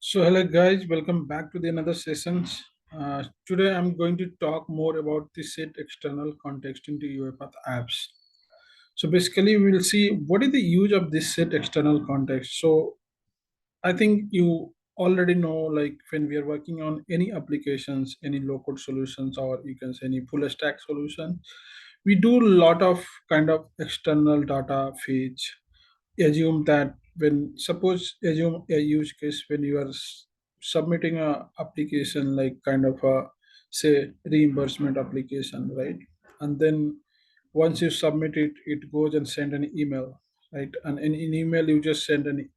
So hello guys, welcome back to the another sessions. Today I'm going to talk more about the set external context into UiPath apps. So basically we will see what is the use of this set external context. So I think you already know, like when we are working on any applications, any low code solutions, or you can say any full stack solution, we do a lot of kind of external data fetch. Assume that when suppose assume a use case when you are submitting a application like kind of a say reimbursement application, right? And then once you submit it, it goes and send an email, right? And in email you just send an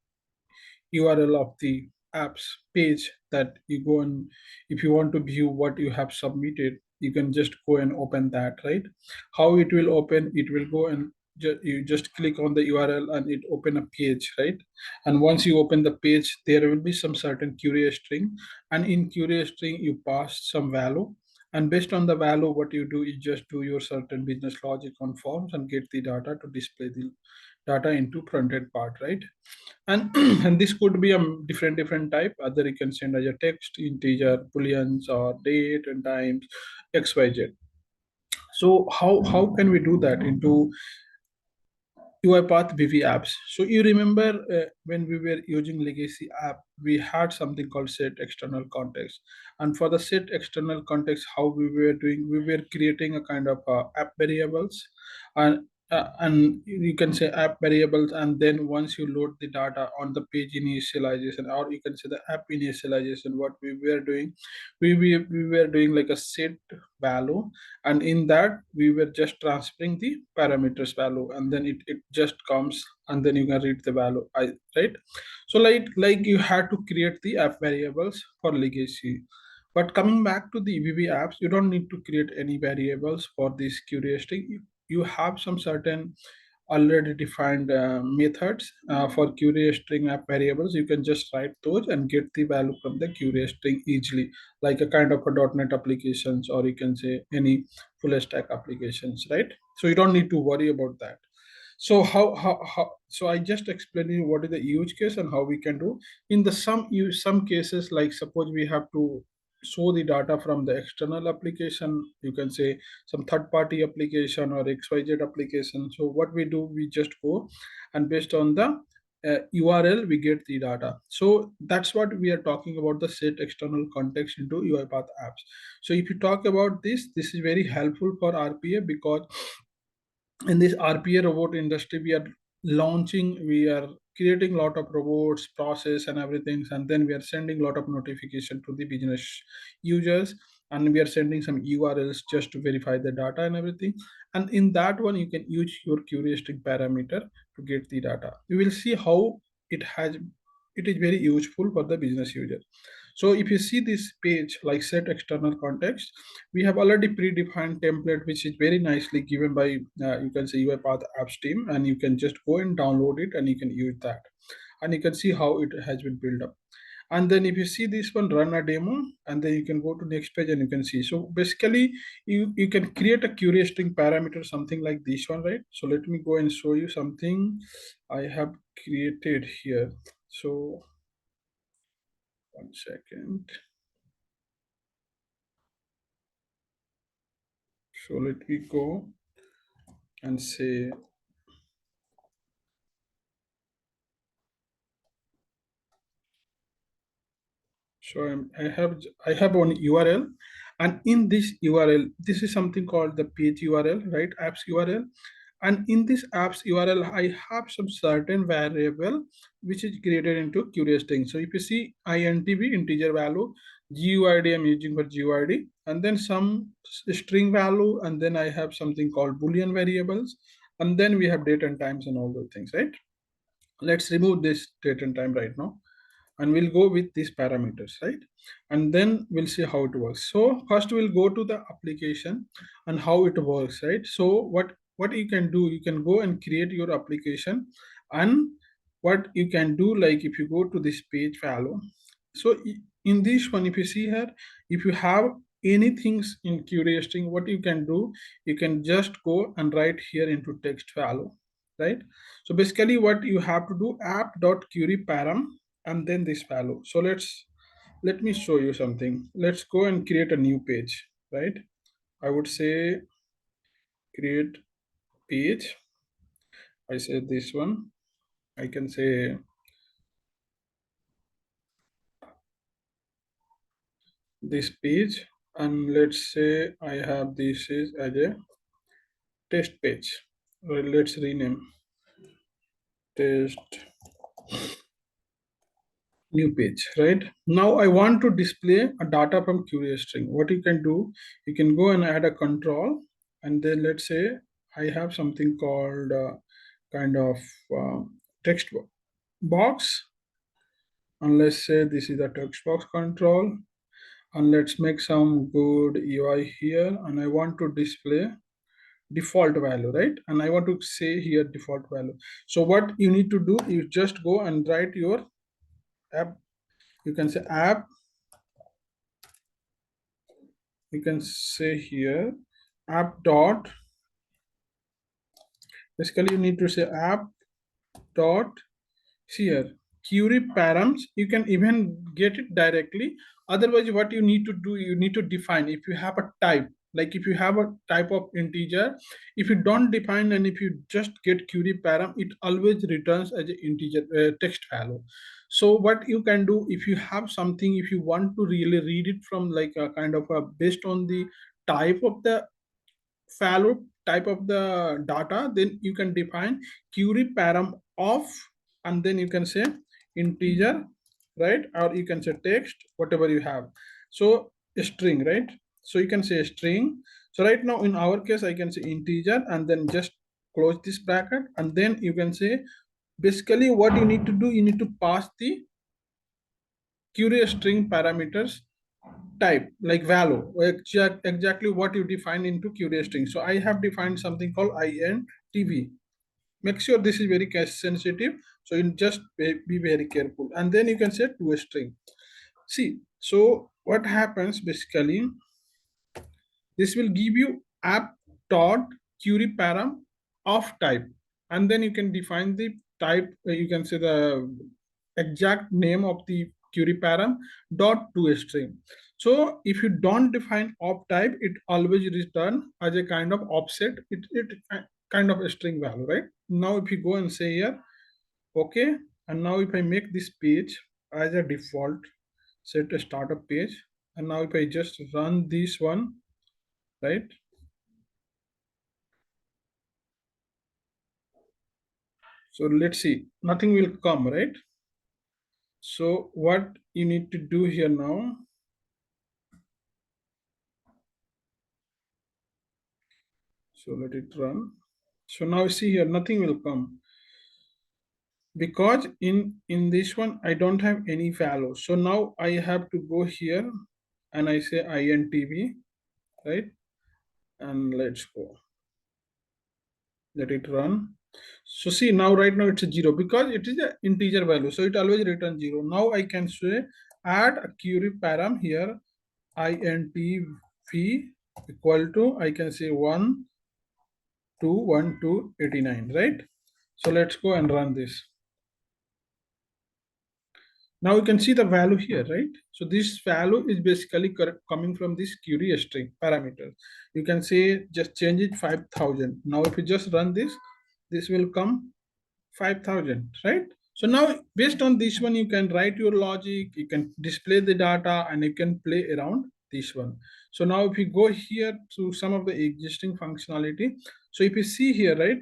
URL of the apps page that you go and if you want to view what you have submitted, you can just go and open that, right? How it will open, it will go and you just click on the URL and it open a page, right? And once you open the page, there will be some certain query string, and in query string you pass some value, and based on the value what you do is just do your certain business logic on forms and get the data to display the data into front-end part, right? And and this could be a different type. Other you can send as a text, integer, booleans, or date and times, xyz. So how can we do that into UiPath VV apps? So you remember when we were using legacy app, we had something called set external context. And for the set external context, how we were doing, we were creating a kind of app variables, and you can say app variables. And then once you load the data on the page initialization, or you can say the app initialization, what we were doing, we were doing like a set value, and in that we were just transferring the parameters value, and then it just comes and then you can read the value, right? So like you had to create the app variables for legacy. But coming back to the VB apps, you don't need to create any variables for this curiosity. You have some certain already defined methods for query string app variables. You can just write those and get the value from the query string easily, like a kind of a .NET applications, or you can say any full stack applications, right? So you don't need to worry about that. So how so I just explained you what is the use case and how we can do. In the some cases, like suppose we have to show the data from the external application, you can say some third party application or xyz application. So what we do, we just go and based on the URL we get the data. So that's what we are talking about, the set external context into UiPath apps. So if you talk about this is very helpful for RPA, because in this RPA robot industry, we are creating a lot of robots, process and everything, and then we are sending a lot of notification to the business users, and we are sending some URLs just to verify the data and everything. And in that one, you can use your heuristic parameter to get the data. You will see how it is very useful for the business user. So if you see this page like set external context, we have already predefined template which is very nicely given by you can say UiPath Apps team, and you can just go and download it and you can use that, and you can see how it has been built up. And then if you see this one, run a demo, and then you can go to next page and you can see. So basically you can create a query string parameter, something like this one, right? So let me go and show you something I have created here. So one second. So let me go and say, so I have one URL, and in this URL, this is something called the page URL, right? Apps URL, and in this apps URL, I have some certain variable which is created into curious thing. So if you see INTB, integer value, GUID I'm using for GUID, and then some string value, and then I have something called Boolean variables, and then we have date and times and all those things, right? Let's remove this date and time right now, and we'll go with these parameters, right? And then we'll see how it works. So first we'll go to the application and how it works, right? So what you can do, you can go and create your application. And what you can do, like if you go to this page value, so in this one, if you see here, if you have anything in query string, what you can do, you can just go and write here into text value, right? So basically what you have to do, app.query param, and then this value. So let me show you something. Let's go and create a new page, right? I would say create page. I say this one. I can say this page, and let's say I have this is as a test page. Well, let's rename test new page. Right now I want to display a data from query string. What you can do, you can go and add a control, and then let's say I have something called kind of uh, text box, and let's say this is a text box control, and let's make some good UI here, and I want to display default value, right? And I want to say here default value. So what you need to do is just go and write your app. You can say app, you can say here app dot, basically you need to say app dot here query params. You can even get it directly. Otherwise what you need to do, you need to define. If you have a type, like if you have a type of integer, if you don't define and if you just get query param, it always returns as an integer text value. So what you can do, if you have something, if you want to really read it from like a kind of a based on the type of the fallow type of the data, then you can define query param of, and then you can say integer, right? Or you can say text, whatever you have. So a string, right? So you can say a string. So right now in our case I can say integer, and then just close this bracket, and then you can say basically what you need to do, you need to pass the query string parameters type, like value, exactly what you define into query string. So I have defined something called intv. Make sure this is very case sensitive, so you just be very careful, and then you can say to a string. See, so what happens basically, this will give you app dot query param of type, and then you can define the type. You can say the exact name of the query param dot to a string. So if you don't define of type, it always return as a kind of offset. It kind of a string value, right? Now if you go and say here, okay, and now if I make this page as a default, set a startup page, and now if I just run this one, right? So let's see, nothing will come, right? So what you need to do here now, so let it run. So now see here, nothing will come because in this one I don't have any value. So now I have to go here and I say intv, right? And let's go, let it run. So see now, right now it's a zero because it is an integer value, so it always returns zero. Now I can say add a query param here, intv equal to, I can say 1 to 1 to 89, right? So let's go and run this. Now you can see the value here, right? So this value is basically coming from this query string parameter. You can say just change it 5,000. Now if you just run this, this will come 5,000, right? So now based on this one, you can write your logic, you can display the data, and you can play around this one. So now if you go here to some of the existing functionality, so if you see here, right,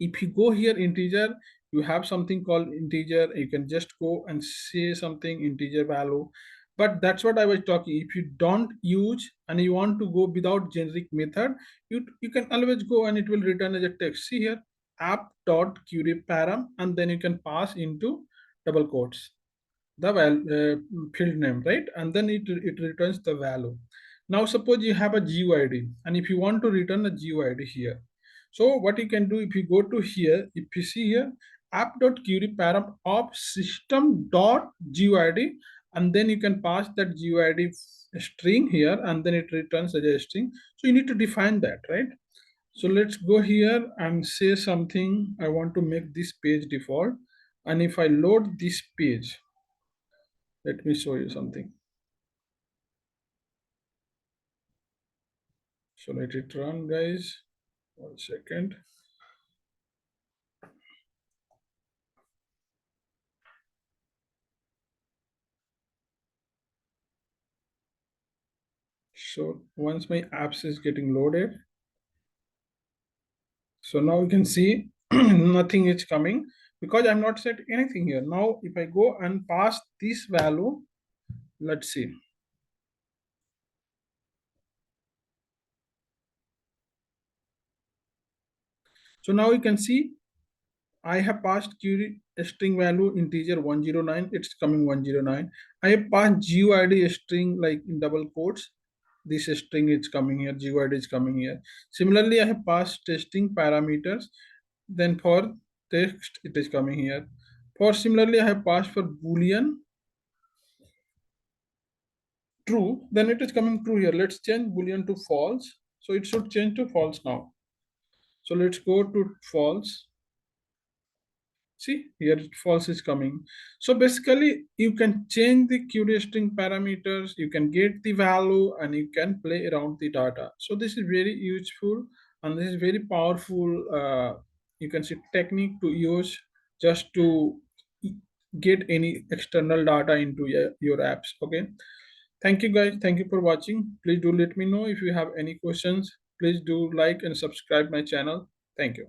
if you go here integer, you have something called integer. You can just go and say something integer value, but that's what I was talking. If you don't use and you want to go without generic method, you can always go and it will return as a text. See here, app dot query param, and then you can pass into double quotes the field name, right? And then it returns the value. Now suppose you have a GUID, and if you want to return a GUID here, so what you can do, if you go to here, if you see here app.query param of system.guid, and then you can pass that GUID string here, and then it returns as a string. So you need to define that, right? So let's go here and say something. I want to make this page default, And if I load this page, let me show you something. So let it run, guys. 1 second. So once my apps is getting loaded, so now you can see nothing is coming because I'm not set anything here. Now if I go and pass this value, let's see. So now you can see I have passed query string value integer 109, it's coming 109. I have passed GUID string like in double quotes. This string is coming here, GUID is coming here. Similarly, I have passed testing parameters. Then for text, it is coming here. For similarly, I have passed for Boolean true, then it is coming true here. Let's change Boolean to false. So it should change to false now. So let's go to false. See here false is coming. So basically you can change the query string parameters, you can get the value and you can play around the data. So this is very useful and this is very powerful you can see technique to use just to get any external data into your apps. Okay, thank you guys, thank you for watching. Please do let me know if you have any questions. Please do like and subscribe my channel. Thank you.